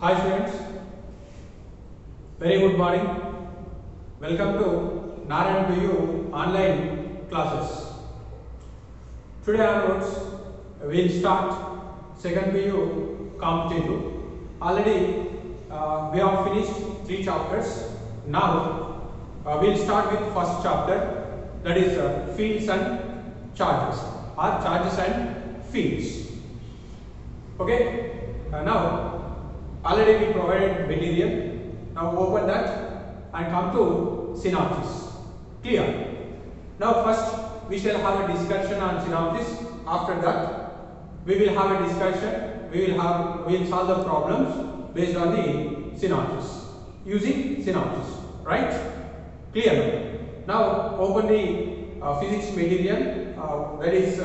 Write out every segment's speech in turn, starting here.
Hi students, very good morning. Welcome to Narayan BU online classes. Today onwards we will start second BU competitive. Already we have finished 3 chapters. Now we will start with first chapter, that is fields and charges, or charges and fields. Okay. Now already we provided material. Now open that and come to synopsis. Clear? Now first we shall have a discussion on synopsis. After that we will have a discussion. We will solve the problems based on the synopsis, using synopsis. Right? Clear? Now open the physics material. That is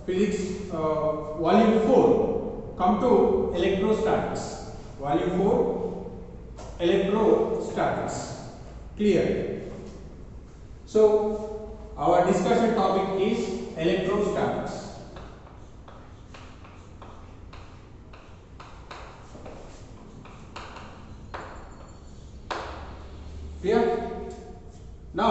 physics volume 4. Come to electrostatics. Volume 4, electrostatics. Clear? So our discussion topic is electrostatics. Clear? Now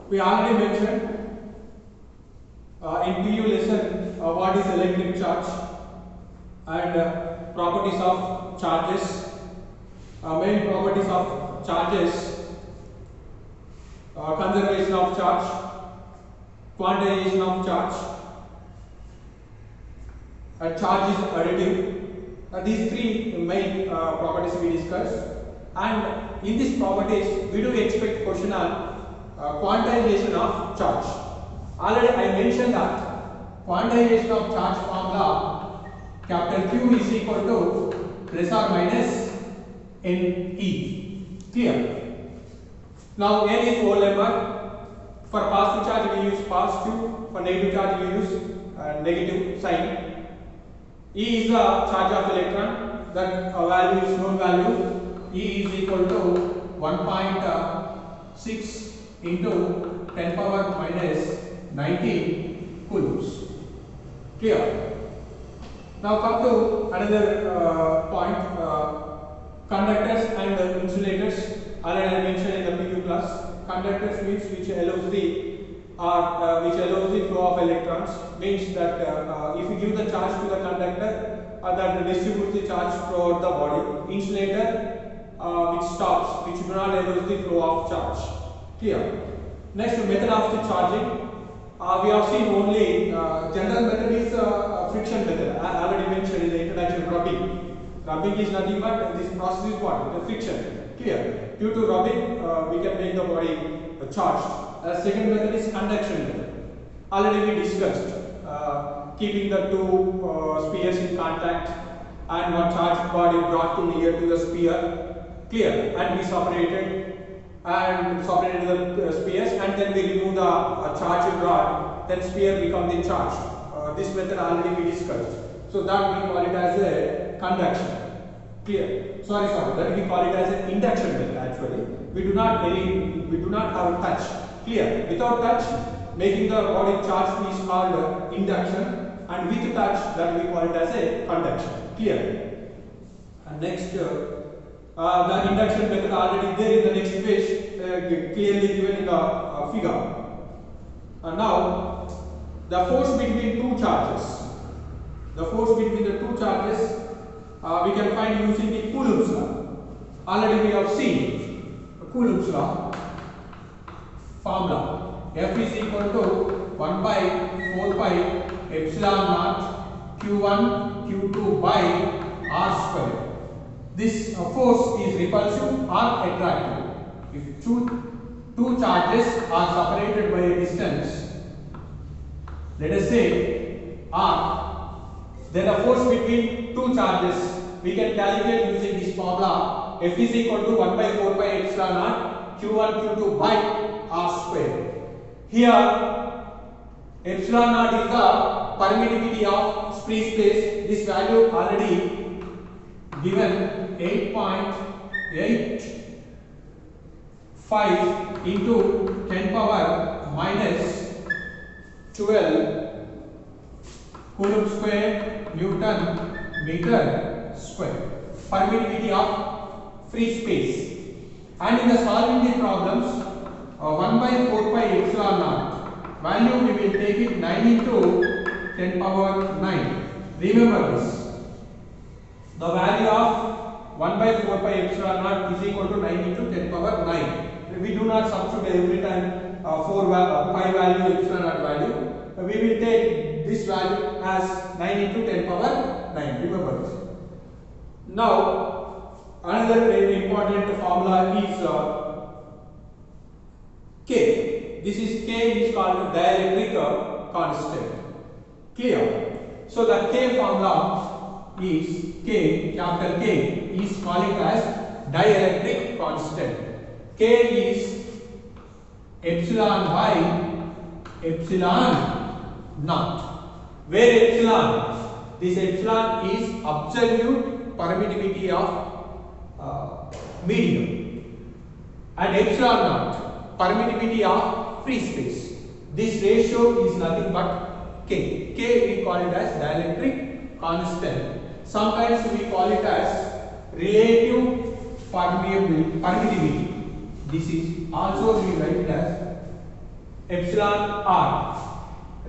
we already mentioned in PU lesson what is electric charge and properties of charges, main properties of charges, conservation of charge, quantization of charge, charge is additive. These 3 main properties we discussed, and in these properties we do expect question on quantization of charge. Already I mentioned that quantization of charge formula, capital Q is equal to plus or minus NE. Clear? Now N is whole number. For positive charge we use positive, for negative charge we use negative sign. E is the charge of electron, that value is known value. E is equal to 1.6 into 10 power minus 19 coulombs. Clear? Now come to another point, conductors and insulators. Already I mentioned in the PU class. Conductors means which allows the flow of electrons. Means that if you give the charge to the conductor, that distributes the charge throughout the body. Insulator which stops, which do not allow the flow of charge. Clear? Next, method of the charging. We have seen only general method is friction method. I already mentioned in the introduction, rubbing. Rubbing is nothing but this process is what? The friction. Clear? Due to rubbing, we can make the body charged. Second method is conduction method. Already we discussed keeping the 2 spheres in contact and one charged body brought to near to the sphere. Clear? And we separated the spheres, and then we remove the charged rod, then sphere becomes the charged. This method already we discussed. So that we call it as a conduction. Clear? Sorry, that we call it as an induction method actually. We do not have touch. Clear? Without touch, making the body charged is called induction, and with touch, that we call it as a conduction. Clear? And next, the induction method already there in the next page, clearly given in the figure. Now, the force between 2 charges. The force between the 2 charges we can find using the Coulomb's law. Already we have seen Coulomb's law formula. F is equal to 1 by 4 pi epsilon naught Q1 Q2 by R square. This force is repulsive or attractive. If two charges are separated by a distance, let us say R, then the force between 2 charges we can calculate using this formula. F is equal to 1 by 4 pi epsilon naught Q1 Q2 by R square. Here epsilon naught is the permittivity of free space. This value already given 8.85 into 10 power minus 12 Coulomb square Newton meter square. Permittivity of free space. And in the solving the problems, 1 by 4 pi epsilon naught value we will take it 9 into 10 power 9. Remember this. The value of 1 by 4 pi epsilon naught is equal to 9 into 10 power 9. We do not substitute every time 4 pi value epsilon naught value. We will take this value as 9 into 10 power 9. Remember this. Now, another very important formula is K. This is K is called dielectric constant. Clear? So the K formula is K, capital K is called as dielectric constant. K is epsilon by epsilon naught. Where epsilon? This epsilon is absolute permittivity of medium, and epsilon naught permittivity of free space. This ratio is nothing but K. K we call it as dielectric constant. Sometimes we call it as relative permittivity. This is also we write it as epsilon R,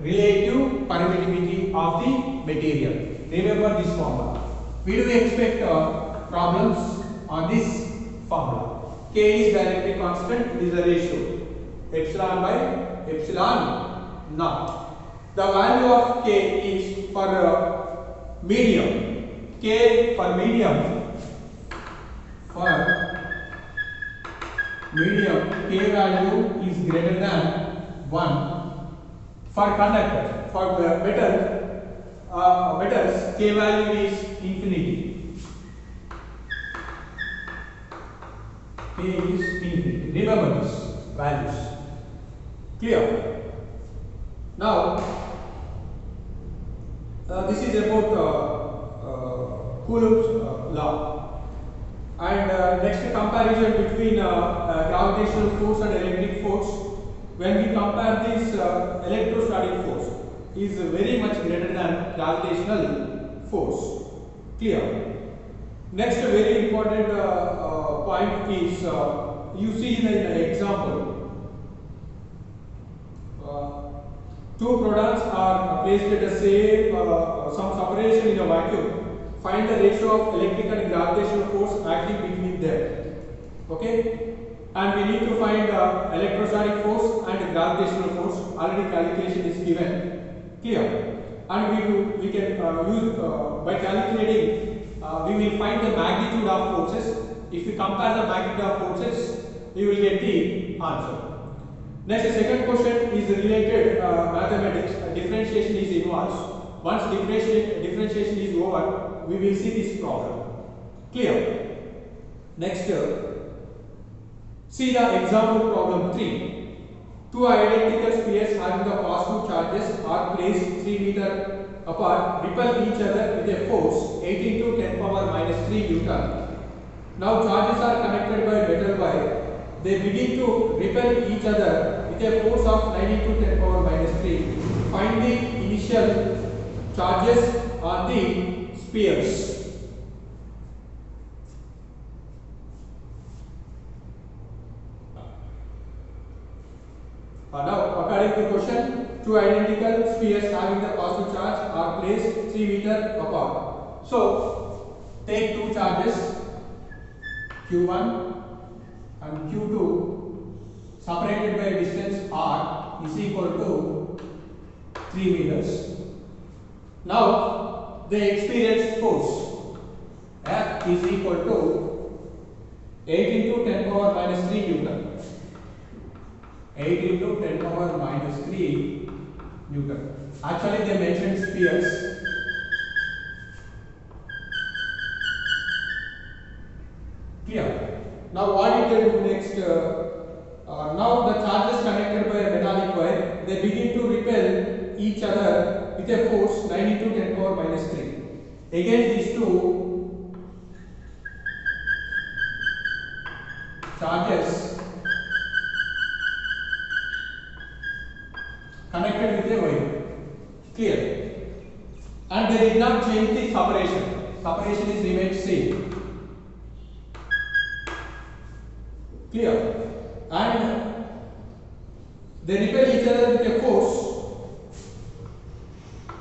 relative permittivity of the material. Remember this formula. We do expect problems on this formula. K is dielectric constant, is the ratio epsilon by epsilon naught. The value of K is for medium. K for medium, K value is greater than 1. For conductor, for metals, K value is infinity. K is infinity. Remember this values. Clear? Now, this is about Coulomb's law. And next, comparison between gravitational force and electric force. When we compare this, electrostatic force is very much greater than gravitational force. Clear? Next, very important point is you see in the example. Two products are placed at the same some separation in a vacuum. Find the ratio of electric and gravitational force acting between them. Okay, and we need to find electrostatic force and gravitational force. Already calculation is given. Clear? And we can use by calculating we will find the magnitude of forces. If we compare the magnitude of forces, we will get the answer. Next, the second question is related mathematics. Differentiation is involved. Once differentiation is over, we will see this problem. Clear? Next, see the example problem 3. Two identical spheres having the positive charges are placed 3 meters apart, repel each other with a force 8 into 10 power minus 3 Newton. Now charges are connected by metal wire. They begin to repel each other with a force of 9 into 10 power minus 3. Find the initial charges on the spheres. Now, according to the question, two identical spheres having the positive charge are placed 3 meters apart. So, take two charges Q1 and Q2 separated by a distance r is equal to 3 meters. Now, they experience force F is equal to 8 into 10 power minus 3 Newton. 8 into 10 power minus 3 Newton. Actually, they mentioned spheres. Clear? Now, what did they do next? Now, the charges connected by a metallic wire, they begin to repel each other with a force 9 into 10 power minus 3. Again, these two charges connected with a wire. Clear? And they did not not change the separation. Separation is remained same. Clear? And they repel each other with a force.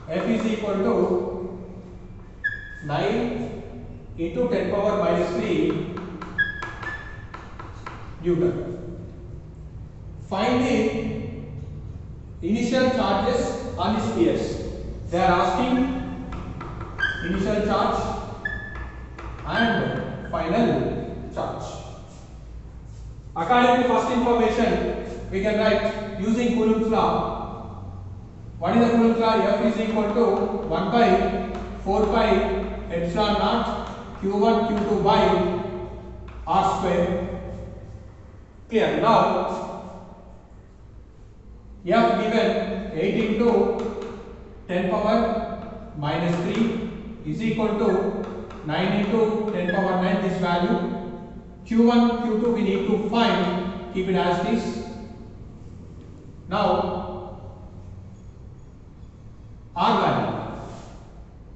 F is equal to 9 into 10 power minus 3 Newton. Find the initial charges on the spheres. They are asking initial charge and final charge. According to first information, we can write using Coulomb's law. What is the Coulomb's law? F is equal to 1 by 4 pi epsilon naught Q1 Q2 by R square. Clear? Now, F given 8 into 10 power minus 3 is equal to 9 into 10 power 9, this value. Q1, Q2 we need to find, keep it as this. Now, R value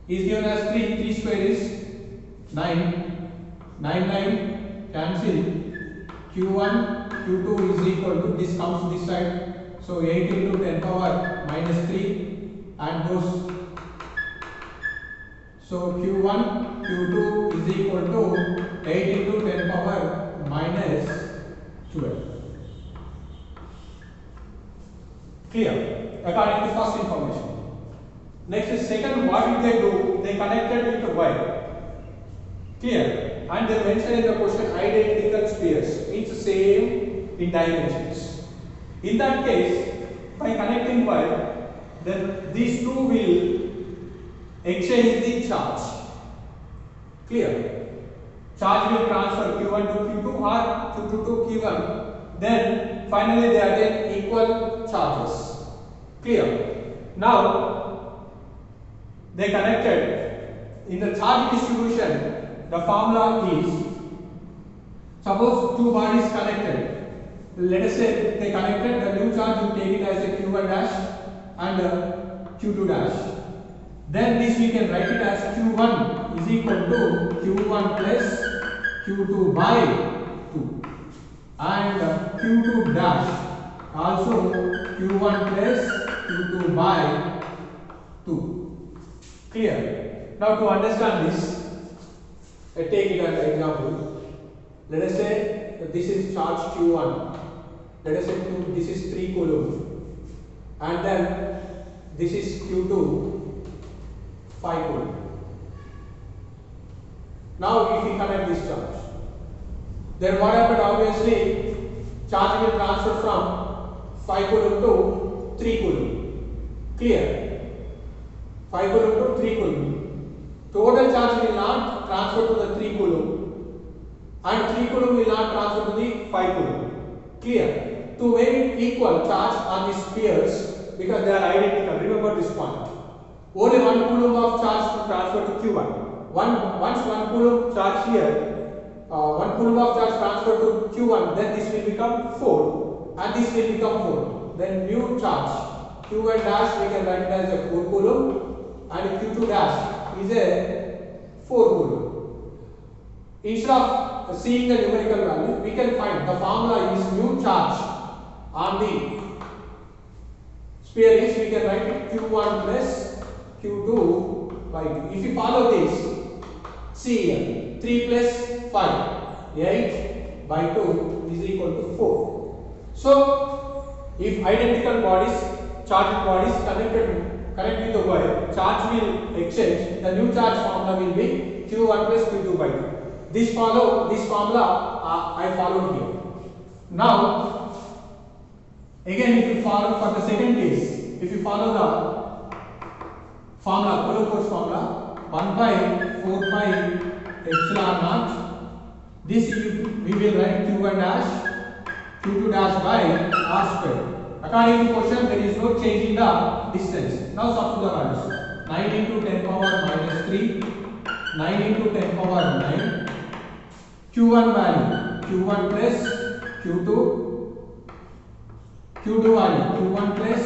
is given as 3, 3 square is 9, 9 cancel, Q1, Q2 is equal to, this comes this side, so 8 into 10 power minus 3 and goes, so Q1, Q2 is equal to 8 into 10 power minus 12. Clear? According to first information. Next is second, what did they do? They connected with the wire. Clear? And they mentioned in the question identical spheres, means same in dimensions. In that case, by connecting wire, then these two will exchange the charge. Clear? Charge will transfer Q1 to Q2 or Q2 to Q1. Then finally they attain equal charges. Clear? Now they connected. In the charge distribution, the formula is, suppose two bodies connected. Let us say they connected, the new charge you take it as a Q1 dash and Q2 dash. Then this we can write it as Q1 is equal to Q1 plus Q2 by 2 and Q2 dash also Q1 plus Q2 by 2. Clear? Now to understand this, take it as an example. Let us say this is charge Q1. Let us say this is 3 coulomb and then this is Q2 5 coulomb. Now if we connect this charge, then what happened? Obviously charge will transfer from 5 coulomb to 3 coulomb. Clear? 5 coulomb to 3 coulomb. Total charge will not transfer to the 3 coulomb and 3 coulomb will not transfer to the 5 coulomb. Clear? To make it equal charge on the spheres, because they are identical, remember this point. Only 1 coulomb of charge to transfer to Q1. Once 1 coulomb charge here, 1 coulomb of charge transfer to Q1, then this will become 4 and this will become 4. Then new charge Q1 dash we can write it as a 4 coulomb and Q2 dash is a 4 coulomb. Instead of seeing the numerical value, we can find the formula is new charge on the sphere is, we can write it Q1 plus Q2 by 2. If you follow this, see here, 3 plus 5, 8 by 2 is equal to 4. So, if identical bodies, charged bodies connect with the wire, charge will exchange, the new charge formula will be Q1 plus Q2 by 2. This formula I followed here. Now, again if you follow for the second case, if you follow the formula, Coulomb force formula, 1 by 4 pi epsilon naught, this we will write Q1 dash, Q2 dash by R square. According to question, there is no change in the distance. Now substitute the values. 9 into 10 power minus 3, 9 into 10 power 9, Q1 value, Q1 plus Q2, Q2 value, Q1 plus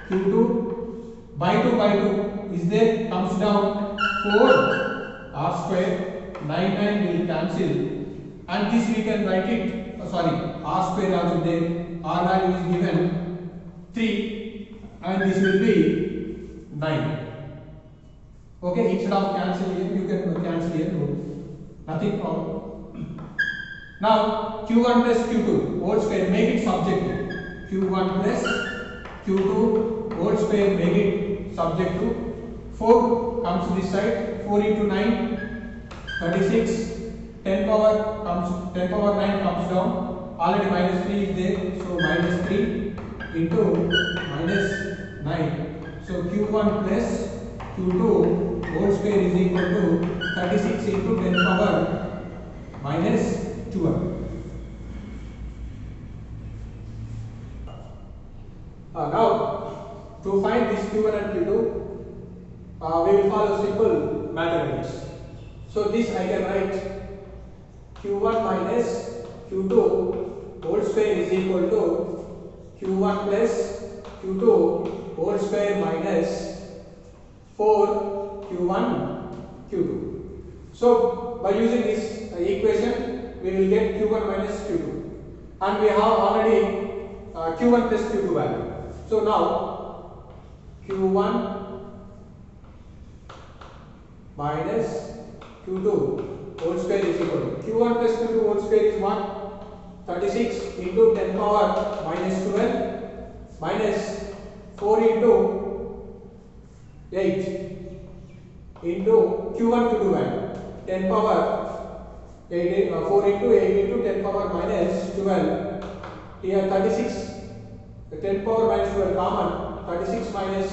Q2 by 2 is there, comes down, 4 r square, 9 will cancel, and this we can write it, sorry, r square also there, r value is given 3 and this will be 9. Okay, instead of cancel here, you can cancel here, no, nothing problem. Now q1 plus q2 whole square, make it subjective. q1 plus q2 whole square, make it subjective. 4 comes to this side, 4 into 9, 36, 10 power 9 comes down, already minus 3 is there, so minus 3 into minus 9. So q1 plus q2 whole square is equal to 36 into 10 power minus 12. Now to find this q1 and q2, we will follow simple mathematics. So this I can write q1 minus q2 whole square is equal to q1 plus q2 whole square minus 4 q1 q2. So by using this equation, we will get q1 minus q2, and we have already q1 plus q2 value. So now q1 minus q2 whole square is equal to q1 plus q2 whole square is what? 36 into 10 power minus 12 minus 4 into 8 into q1 q2 value 10 power 8, 4 into 8 into 10 power minus 12. Here 36, 10 power minus 12 common, 36 minus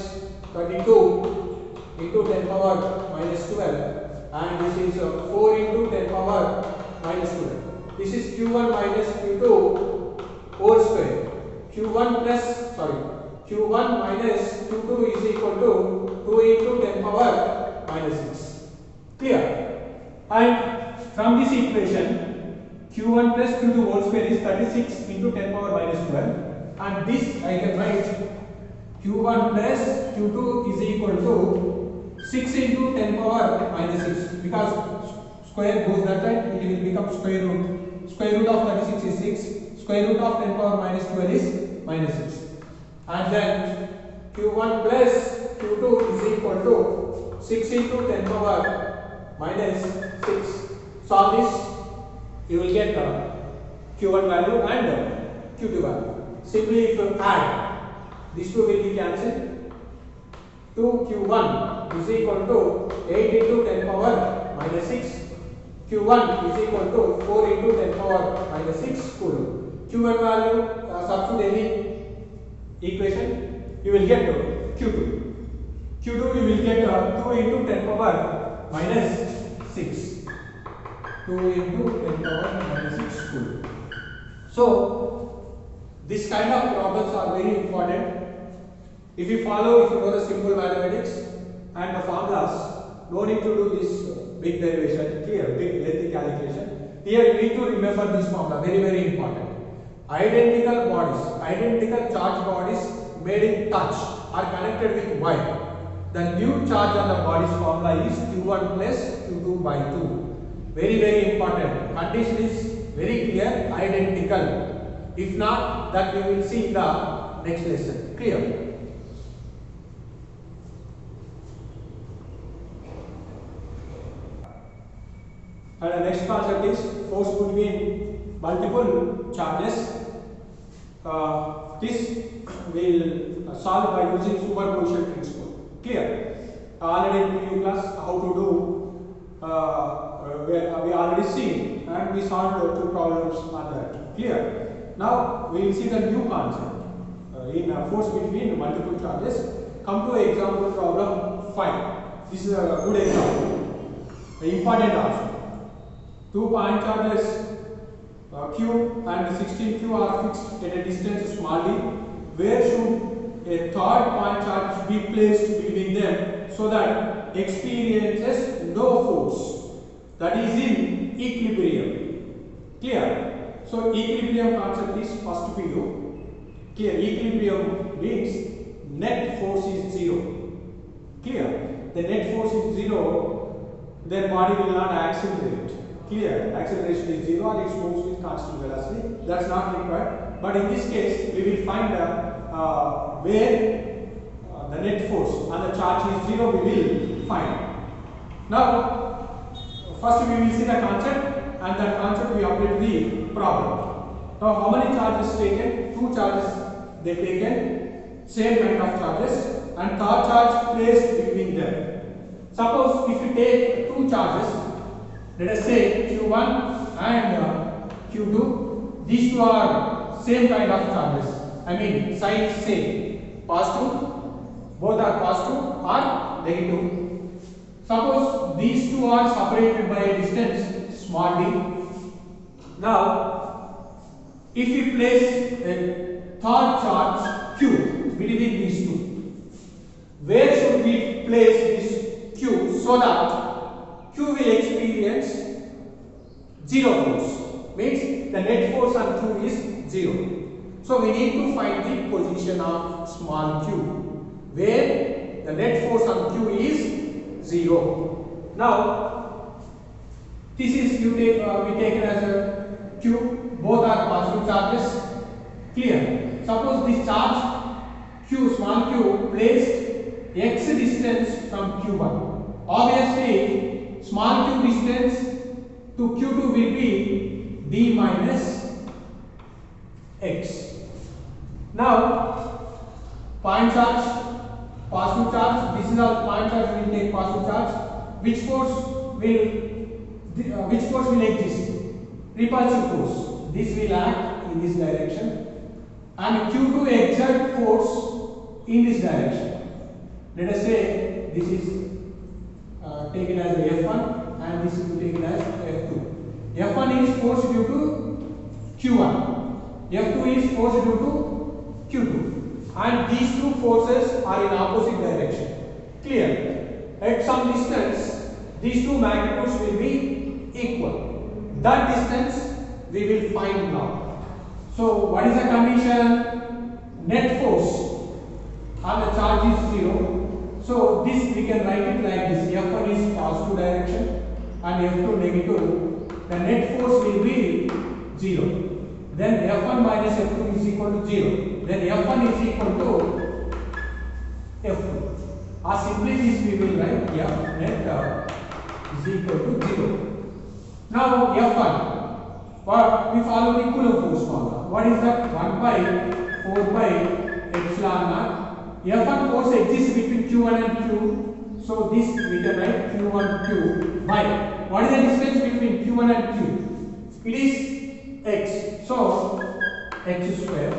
32 into 10 power minus 12, and this is 4 into 10 power minus 12. This is q1 minus q2 whole square. q1 minus q2 is equal to 2 into 10 power minus 6. Clear? And from this equation, q1 plus q2 whole square is 36 into 10 power minus 12, and this I can write q1 plus q2 is equal to 6 into 10 power minus 6, because square goes that side, it will become square root. Square root of 36 is 6, square root of 10 power minus 12 is minus 6, and then q1 plus q2 is equal to 6 into 10 power minus 6. Solve this, you will get q1 value and q2 value. Simply if you add, these two will be cancelled. 2q1 is equal to 8 into 10 power minus 6. q1 is equal to 4 into 10 power minus 6 coulomb. q1 value, substitute any equation, you will get q2. q2 you will get 2 into 10 power minus 6. 2 into 10 power minus 6 coulomb. So this kind of problems are very important. If you know the simple mathematics and the formulas, no need to do this big derivation, big lengthy calculation. Here you need to remember this formula, very very important. Identical charge bodies made in touch are connected with wire. The new charge on the body's formula is q1 plus q2 by 2. Very very important. Condition is very clear, identical. If not, that we will see in the next lesson. Clear? And the next concept is force between multiple charges. This will solve by using superposition principle. Clear? Already in previous class how to do, we already seen, and we solved 2 problems on that. Clear? Now we will see the new concept in force between multiple charges. Come to example problem 5. This is a good example, important also. 2 point charges q and 16q are fixed at a distance small d. Where should a third point charge be placed between them so that experiences no force, that is in equilibrium? Clear? So equilibrium concept is first we do. Clear? Equilibrium means net force is 0. Clear? The net force is 0 their body will not accelerate. Clear? Acceleration is 0 or it moves with constant velocity. That's not required. But in this case, we will find where the net force and the charge is 0, we will find. Now, first we will see the concept, and that concept we apply to the problem. Now, how many charges taken? 2 charges they taken, same kind of charges, and third charge placed between them. Suppose if you take 2 charges, let us say Q1 and Q2, these two are same kind of charges. I mean, sign is same, positive, both are positive or negative. Suppose these two are separated by a distance small d. Now, if we place a third charge Q between these two, where should we place this Q so that Q will experience 0 force? Means the net force on Q is 0. So we need to find the position of small q, where the net force on Q is 0. Now, this is we taken as a Q, both are positive charges. Clear? Suppose this charge Q, small q, placed x distance from Q1. Obviously, small q distance to Q2 will be d minus x. Now, point charge, positive charge. This is our point charge. We will take positive charge. Which force will exist? Repulsive force. This will act in this direction, and Q2 exert force in this direction. Let us say this is taken as F1 and this is taken as F2. F1 is force due to Q1. F2 is force due to Q2. And these two forces are in opposite direction. Clear? At some distance, these two magnitudes will be equal. That distance we will find now. So, what is the condition? Net force on the charge is 0. So, this we can write it like this. F1 is positive direction and F2 negative. The net force will be 0. Then F1 minus F2 is equal to 0. Then F1 is equal to F2. Or simply this we will write F net is equal to 0. Now F1, we follow the Coulomb force formula. What is that? 1 by 4 by epsilon naught. F1 force exists between Q1 and Q. So this we can write Q1 Q by, what is the distance between Q1 and Q? It is x. So x square